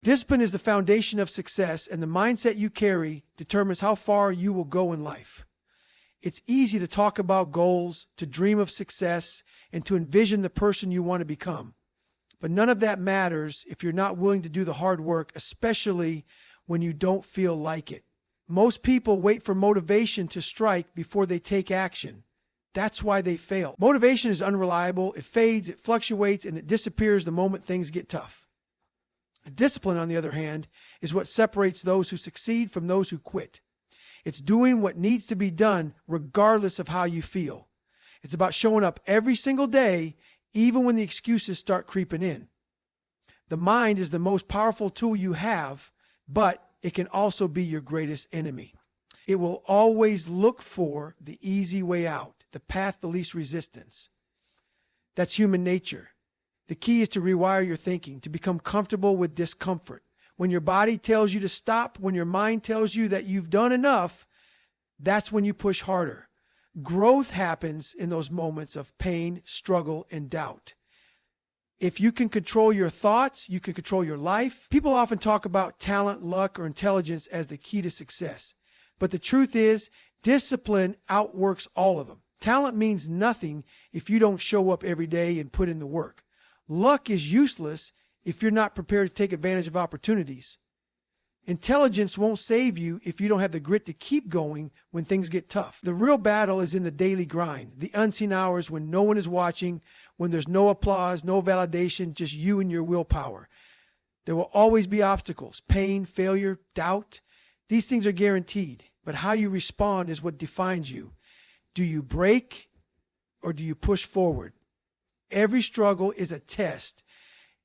Discipline is the foundation of success, and the mindset you carry determines how far you will go in life. It's easy to talk about goals, to dream of success, and to envision the person you want to become. But none of that matters if you're not willing to do the hard work, especially when you don't feel like it. Most people wait for motivation to strike before they take action. That's why they fail. Motivation is unreliable. It fades, it fluctuates, and it disappears the moment things get tough. Discipline, on the other hand, is what separates those who succeed from those who quit. It's doing what needs to be done regardless of how you feel. It's about showing up every single day, even when the excuses start creeping in. The mind is the most powerful tool you have, but it can also be your greatest enemy. It will always look for the easy way out, the path of least resistance. That's human nature. The key is to rewire your thinking, to become comfortable with discomfort. When your body tells you to stop, when your mind tells you that you've done enough, that's when you push harder. Growth happens in those moments of pain, struggle, and doubt. If you can control your thoughts, you can control your life. People often talk about talent, luck, or intelligence as the key to success. But the truth is, discipline outworks all of them. Talent means nothing if you don't show up every day and put in the work. Luck is useless if you're not prepared to take advantage of opportunities. Intelligence won't save you if you don't have the grit to keep going when things get tough. The real battle is in the daily grind, the unseen hours when no one is watching, when there's no applause, no validation, just you and your willpower. There will always be obstacles, pain, failure, doubt. These things are guaranteed, but how you respond is what defines you. Do you break or do you push forward? Every struggle is a test,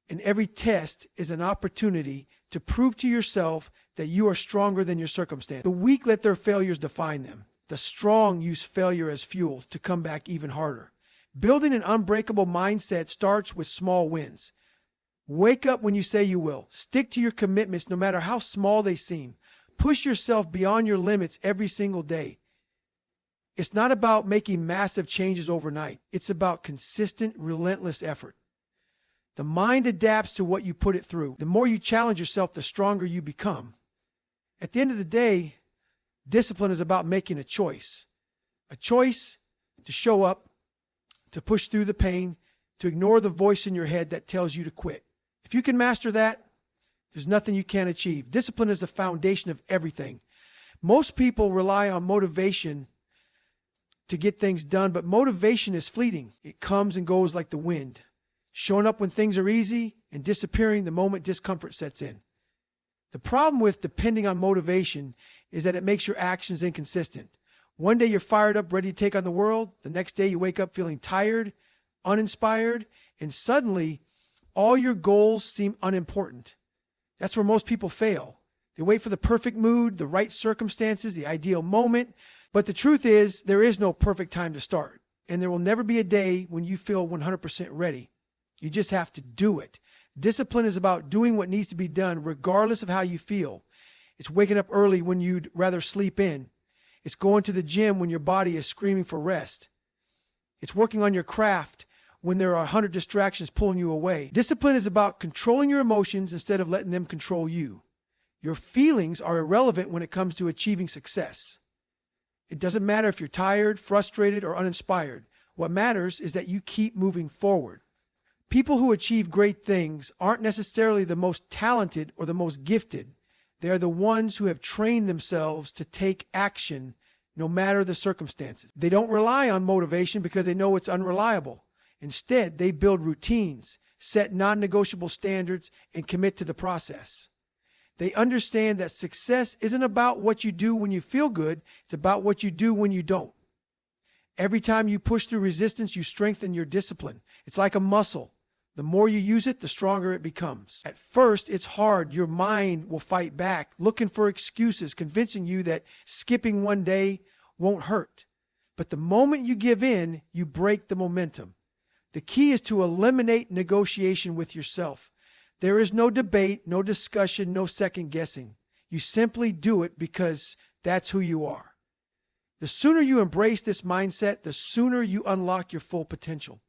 and every test is an opportunity to prove to yourself that you are stronger than your circumstance. The weak let their failures define them. The strong use failure as fuel to come back even harder. Building an unbreakable mindset starts with small wins. Wake up when you say you will. Stick to your commitments no matter how small they seem. Push yourself beyond your limits every single day. It's not about making massive changes overnight. It's about consistent, relentless effort. The mind adapts to what you put it through. The more you challenge yourself, the stronger you become. At the end of the day, discipline is about making a choice. A choice to show up, to push through the pain, to ignore the voice in your head that tells you to quit. If you can master that, there's nothing you can't achieve. Discipline is the foundation of everything. Most people rely on motivation to get things done, but motivation is fleeting. It comes and goes like the wind, showing up when things are easy and disappearing the moment discomfort sets in. The problem with depending on motivation is that it makes your actions inconsistent. One day you're fired up, ready to take on the world. The next day you wake up feeling tired, uninspired, and suddenly all your goals seem unimportant. That's where most people fail. They wait for the perfect mood, the right circumstances, the ideal moment. But the truth is, there is no perfect time to start. And there will never be a day when you feel 100% ready. You just have to do it. Discipline is about doing what needs to be done regardless of how you feel. It's waking up early when you'd rather sleep in. It's going to the gym when your body is screaming for rest. It's working on your craft when there are 100 distractions pulling you away. Discipline is about controlling your emotions instead of letting them control you. Your feelings are irrelevant when it comes to achieving success. It doesn't matter if you're tired, frustrated, or uninspired. What matters is that you keep moving forward. People who achieve great things aren't necessarily the most talented or the most gifted. They are the ones who have trained themselves to take action no matter the circumstances. They don't rely on motivation because they know it's unreliable. Instead, they build routines, set non-negotiable standards, and commit to the process. They understand that success isn't about what you do when you feel good. It's about what you do when you don't. Every time you push through resistance, you strengthen your discipline. It's like a muscle. The more you use it, the stronger it becomes. At first, it's hard. Your mind will fight back, looking for excuses, convincing you that skipping one day won't hurt. But the moment you give in, you break the momentum. The key is to eliminate negotiation with yourself. There is no debate, no discussion, no second guessing. You simply do it because that's who you are. The sooner you embrace this mindset, the sooner you unlock your full potential.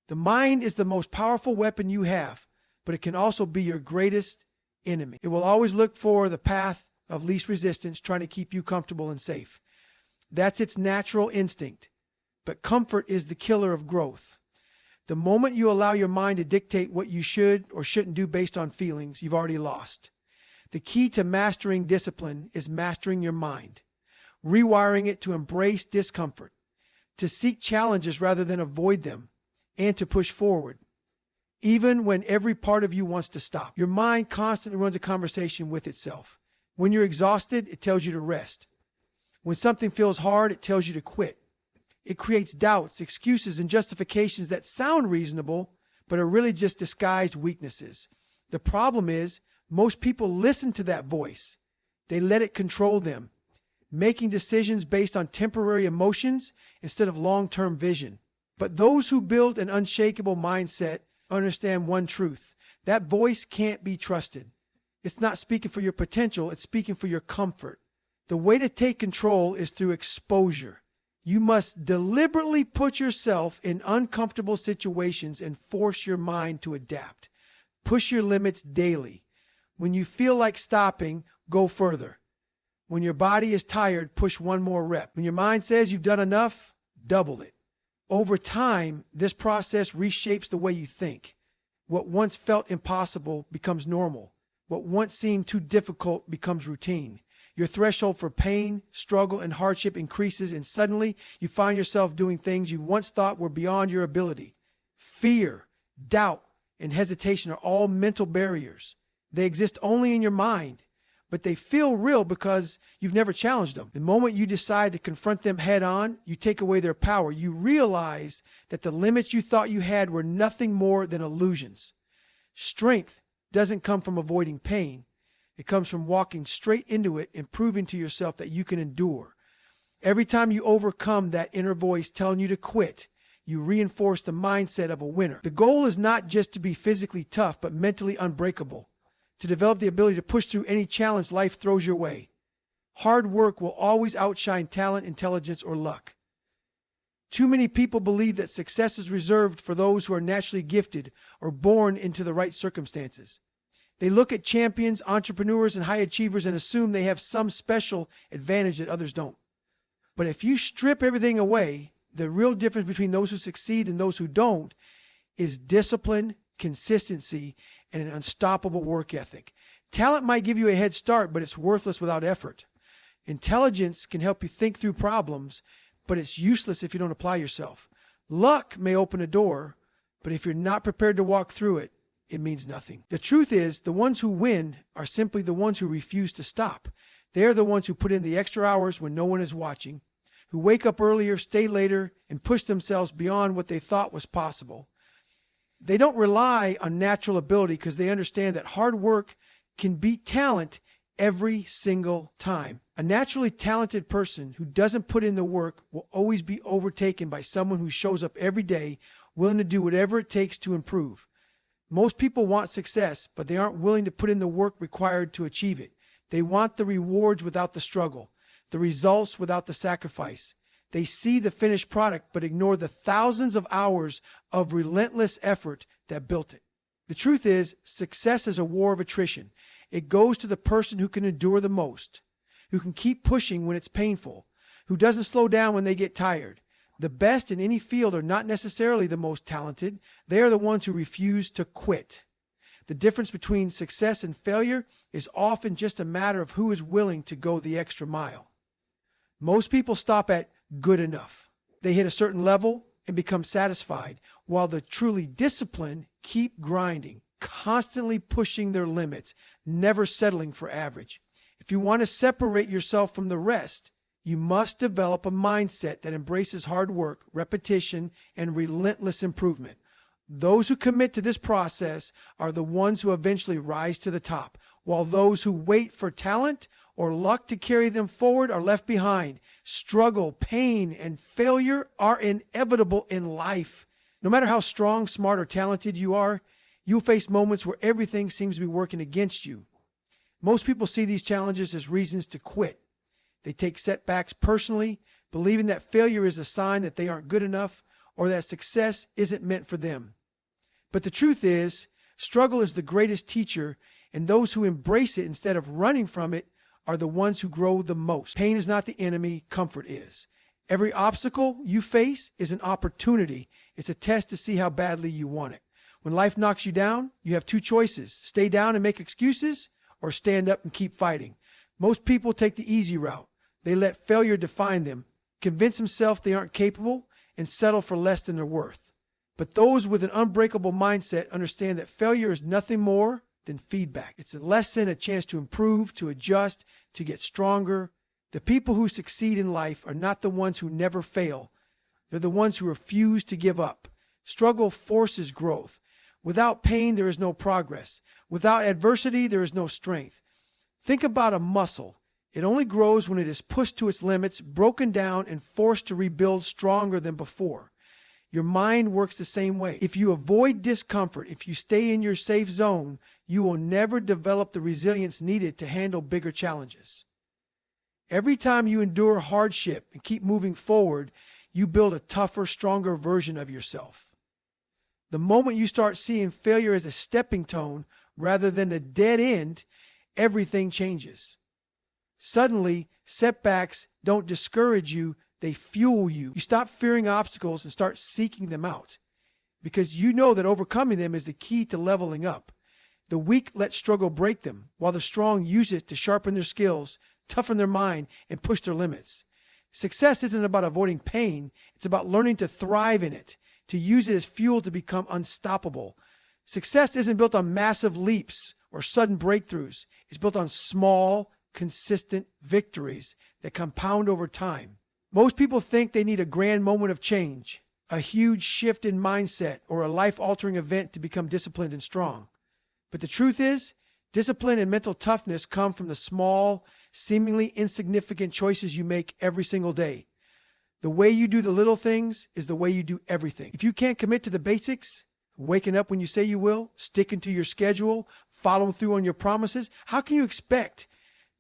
The mind is the most powerful weapon you have, but it can also be your greatest enemy. It will always look for the path of least resistance, trying to keep you comfortable and safe. That's its natural instinct. But comfort is the killer of growth. The moment you allow your mind to dictate what you should or shouldn't do based on feelings, you've already lost. The key to mastering discipline is mastering your mind, rewiring it to embrace discomfort, to seek challenges rather than avoid them, and to push forward, even when every part of you wants to stop. Your mind constantly runs a conversation with itself. When you're exhausted, it tells you to rest. When something feels hard, it tells you to quit. It creates doubts, excuses, and justifications that sound reasonable, but are really just disguised weaknesses. The problem is, most people listen to that voice. They let it control them, making decisions based on temporary emotions instead of long-term vision. But those who build an unshakable mindset understand one truth. That voice can't be trusted. It's not speaking for your potential, it's speaking for your comfort. The way to take control is through exposure. You must deliberately put yourself in uncomfortable situations and force your mind to adapt. Push your limits daily. When you feel like stopping, go further. When your body is tired, push one more rep. When your mind says you've done enough, double it. Over time, this process reshapes the way you think. What once felt impossible becomes normal. What once seemed too difficult becomes routine. Your threshold for pain, struggle, and hardship increases, and suddenly you find yourself doing things you once thought were beyond your ability. Fear, doubt, and hesitation are all mental barriers. They exist only in your mind, but they feel real because you've never challenged them. The moment you decide to confront them head on, you take away their power. You realize that the limits you thought you had were nothing more than illusions. Strength doesn't come from avoiding pain. It comes from walking straight into it and proving to yourself that you can endure. Every time you overcome that inner voice telling you to quit, you reinforce the mindset of a winner. The goal is not just to be physically tough, but mentally unbreakable, to develop the ability to push through any challenge life throws your way. Hard work will always outshine talent, intelligence, or luck. Too many people believe that success is reserved for those who are naturally gifted or born into the right circumstances. They look at champions, entrepreneurs, and high achievers and assume they have some special advantage that others don't. But if you strip everything away, the real difference between those who succeed and those who don't is discipline, consistency, and an unstoppable work ethic. Talent might give you a head start, but it's worthless without effort. Intelligence can help you think through problems, but it's useless if you don't apply yourself. Luck may open a door, but if you're not prepared to walk through it, it means nothing. The truth is, the ones who win are simply the ones who refuse to stop. They are the ones who put in the extra hours when no one is watching, who wake up earlier, stay later, and push themselves beyond what they thought was possible. They don't rely on natural ability because they understand that hard work can beat talent every single time. A naturally talented person who doesn't put in the work will always be overtaken by someone who shows up every day, willing to do whatever it takes to improve. Most people want success, but they aren't willing to put in the work required to achieve it. They want the rewards without the struggle, the results without the sacrifice. They see the finished product, but ignore the thousands of hours of relentless effort that built it. The truth is, success is a war of attrition. It goes to the person who can endure the most, who can keep pushing when it's painful, who doesn't slow down when they get tired. The best in any field are not necessarily the most talented. They are the ones who refuse to quit. The difference between success and failure is often just a matter of who is willing to go the extra mile. Most people stop at good enough. They hit a certain level and become satisfied, while the truly disciplined keep grinding, constantly pushing their limits, never settling for average. If you want to separate yourself from the rest, you must develop a mindset that embraces hard work, repetition, and relentless improvement. Those who commit to this process are the ones who eventually rise to the top, while those who wait for talent or luck to carry them forward are left behind. Struggle, pain, and failure are inevitable in life. No matter how strong, smart, or talented you are, you'll face moments where everything seems to be working against you. Most people see these challenges as reasons to quit. They take setbacks personally, believing that failure is a sign that they aren't good enough or that success isn't meant for them. But the truth is, struggle is the greatest teacher And those who embrace it instead of running from it are the ones who grow the most. Pain is not the enemy, comfort is. Every obstacle you face is an opportunity. It's a test to see how badly you want it. When life knocks you down, you have two choices: stay down and make excuses, or stand up and keep fighting. Most people take the easy route. They let failure define them, convince themselves they aren't capable, and settle for less than they're worth. But those with an unbreakable mindset understand that failure is nothing more than feedback. It's a lesson, a chance to improve, to adjust, to get stronger. The people who succeed in life are not the ones who never fail. They're the ones who refuse to give up. Struggle forces growth. Without pain, there is no progress. Without adversity, there is no strength. Think about a muscle. It only grows when it is pushed to its limits, broken down, and forced to rebuild stronger than before. Your mind works the same way. If you avoid discomfort, if you stay in your safe zone, you will never develop the resilience needed to handle bigger challenges. Every time you endure hardship and keep moving forward, you build a tougher, stronger version of yourself. The moment you start seeing failure as a stepping stone rather than a dead end, everything changes. Suddenly, setbacks don't discourage you, they fuel you. You stop fearing obstacles and start seeking them out, because you know that overcoming them is the key to leveling up. The weak let struggle break them, while the strong use it to sharpen their skills, toughen their mind, and push their limits. Success isn't about avoiding pain, it's about learning to thrive in it, to use it as fuel to become unstoppable. Success isn't built on massive leaps or sudden breakthroughs. It's built on small, consistent victories that compound over time. Most people think they need a grand moment of change, a huge shift in mindset, or a life-altering event to become disciplined and strong. But the truth is, discipline and mental toughness come from the small, seemingly insignificant choices you make every single day. The way you do the little things is the way you do everything. If you can't commit to the basics, waking up when you say you will, sticking to your schedule, following through on your promises, how can you expect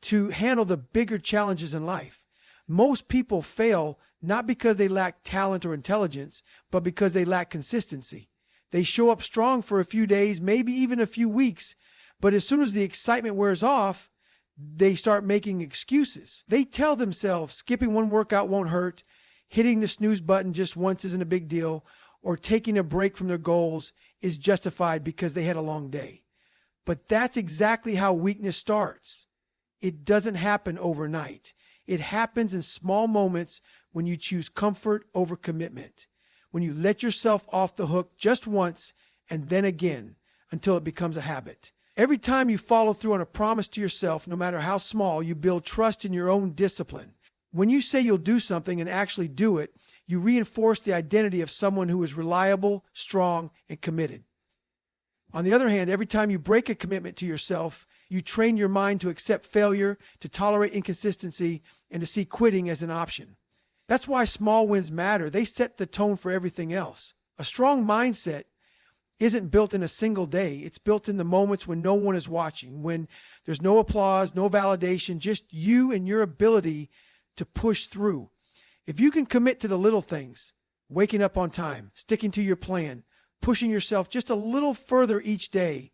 to handle the bigger challenges in life? Most people fail not because they lack talent or intelligence, but because they lack consistency. They show up strong for a few days, maybe even a few weeks, but as soon as the excitement wears off, they start making excuses. They tell themselves skipping one workout won't hurt, hitting the snooze button just once isn't a big deal, or taking a break from their goals is justified because they had a long day. But that's exactly how weakness starts. It doesn't happen overnight. It happens in small moments when you choose comfort over commitment, when you let yourself off the hook just once and then again until it becomes a habit. Every time you follow through on a promise to yourself, no matter how small, you build trust in your own discipline. When you say you'll do something and actually do it, you reinforce the identity of someone who is reliable, strong, and committed. On the other hand, every time you break a commitment to yourself, you train your mind to accept failure, to tolerate inconsistency, and to see quitting as an option. That's why small wins matter. They set the tone for everything else. A strong mindset isn't built in a single day. It's built in the moments when no one is watching, when there's no applause, no validation, just you and your ability to push through. If you can commit to the little things, waking up on time, sticking to your plan, pushing yourself just a little further each day,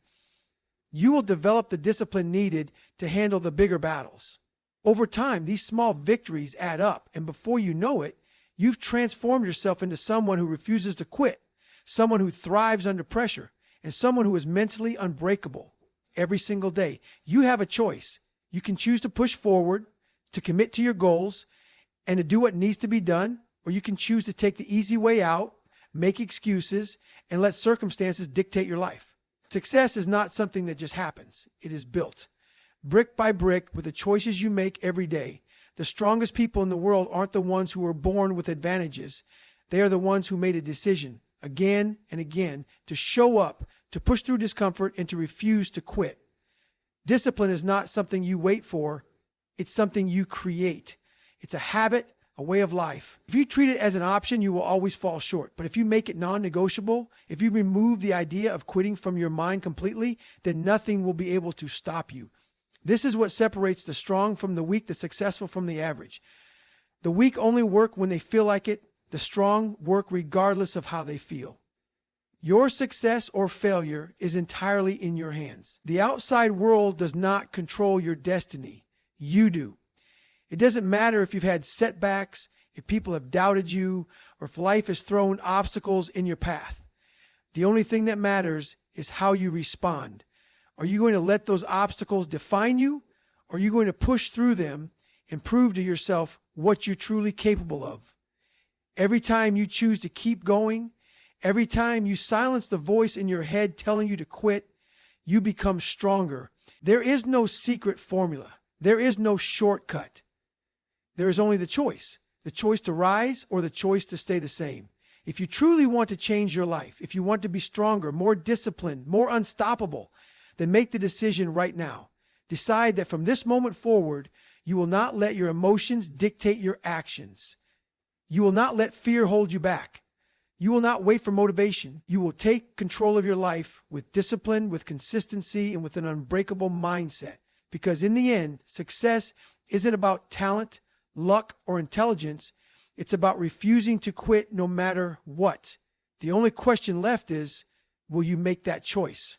you will develop the discipline needed to handle the bigger battles. Over time, these small victories add up, and before you know it, you've transformed yourself into someone who refuses to quit, someone who thrives under pressure, and someone who is mentally unbreakable every single day. You have a choice. You can choose to push forward, to commit to your goals, and to do what needs to be done, or you can choose to take the easy way out, make excuses, and let circumstances dictate your life. Success is not something that just happens. It is built, brick by brick, with the choices you make every day. The strongest people in the world aren't the ones who were born with advantages. They are the ones who made a decision again and again to show up, to push through discomfort, and to refuse to quit. Discipline is not something you wait for. It's something you create. It's a habit, a way of life. If you treat it as an option, you will always fall short. But if you make it non-negotiable, if you remove the idea of quitting from your mind completely, then nothing will be able to stop you. This is what separates the strong from the weak, the successful from the average. The weak only work when they feel like it. The strong work regardless of how they feel. Your success or failure is entirely in your hands. The outside world does not control your destiny. You do. It doesn't matter if you've had setbacks, if people have doubted you, or if life has thrown obstacles in your path. The only thing that matters is how you respond. Are you going to let those obstacles define you, or are you going to push through them and prove to yourself what you're truly capable of? Every time you choose to keep going, every time you silence the voice in your head telling you to quit, you become stronger. There is no secret formula. There is no shortcut. There is only the choice to rise or the choice to stay the same. If you truly want to change your life, if you want to be stronger, more disciplined, more unstoppable, then make the decision right now. Decide that from this moment forward, you will not let your emotions dictate your actions. You will not let fear hold you back. You will not wait for motivation. You will take control of your life with discipline, with consistency, and with an unbreakable mindset. Because in the end, success isn't about talent, luck, or intelligence. It's about refusing to quit no matter what. The only question left is, will you make that choice?